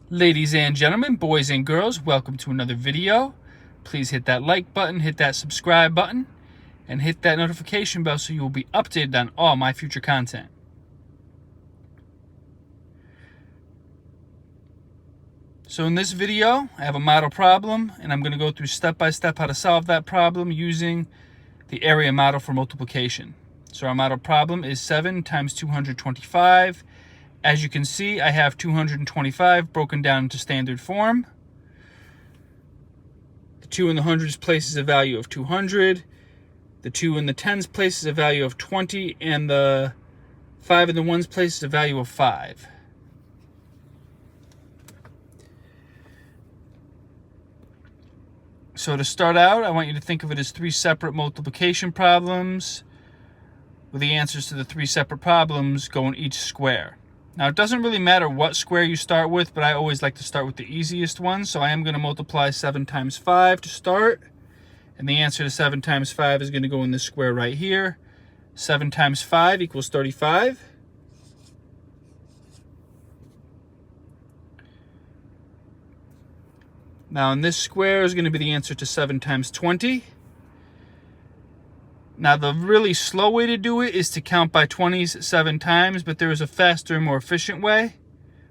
Ladies and gentlemen, boys and girls, welcome to another video. Please hit that like button, hit that subscribe button, and hit that notification bell so you will be updated on all my future content. So in this video, I have a model problem, and I'm going to go through step by step how to solve that problem using the area model for multiplication. So our model problem is 7 times 225. As you can see, I have 225 broken down into standard form. The 2 in the hundreds places a value of 200. The 2 in the tens places a value of 20. And the 5 in the ones places a value of 5. So to start out, I want you to think of it as 3 separate multiplication problems, with the answers to the 3 separate problems go in each square. Now, it doesn't really matter what square you start with, but I always like to start with the easiest one. So I am going to multiply 7 times 5 to start. And the answer to 7 times 5 is going to go in this square right here. 7 times 5 equals 35. Now, in this square is going to be the answer to 7 times 20. Now, the really slow way to do it is to count by 20s 7 times, but there is a faster, more efficient way.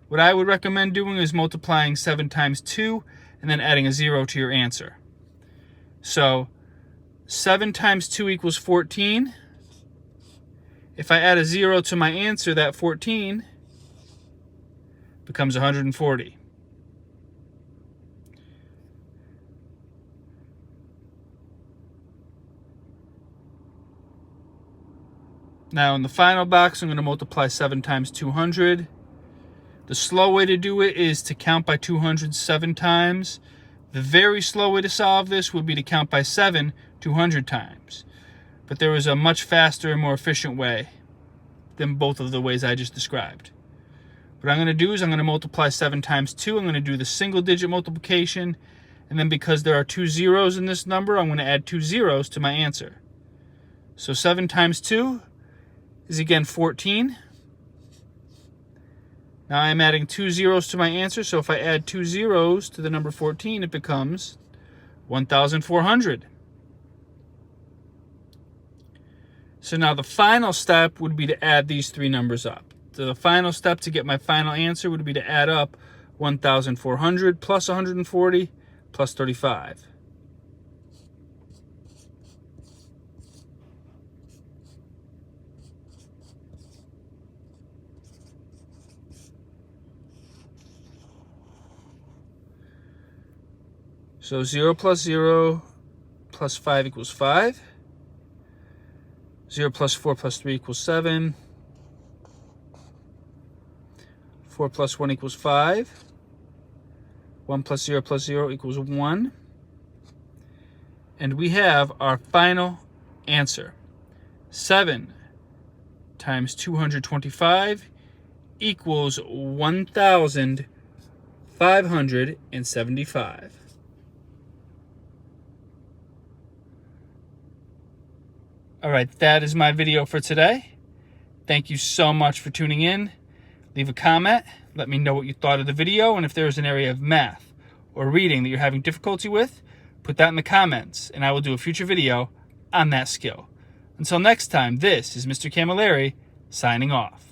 What I would recommend doing is multiplying 7 times 2 and then adding a 0 to your answer. So 7 times 2 equals 14. If I add a 0 to my answer, that 14 becomes 140. Now in the final box, I'm going to multiply 7 times 200. The slow way to do it is to count by 200 7 times. The very slow way to solve this would be to count by 7 200 times. But there is a much faster and more efficient way than both of the ways I just described. What I'm going to do is I'm going to multiply 7 times 2. I'm going to do the single digit multiplication. And then because there are 2 zeros in this number, I'm going to add 2 zeros to my answer. So 7 times 2 is again 14. Now I'm adding 2 zeros to my answer, so if I add 2 zeros to the number 14, it becomes 1,400. So now the final step would be to add these 3 numbers up. So the final step to get my final answer would be to add up 1,400 plus 140 plus 35. So 0 plus 0 plus 5 equals 5. 0 plus 4 plus 3 equals 7. 4 plus 1 equals 5. 1 plus 0 plus 0 equals 1. And we have our final answer. 7 times 225 equals 1,575. All right, that is my video for today. Thank you so much for tuning in. Leave a comment. Let me know what you thought of the video. And if there is an area of math or reading that you're having difficulty with, put that in the comments, and I will do a future video on that skill. Until next time, this is Mr. Camilleri signing off.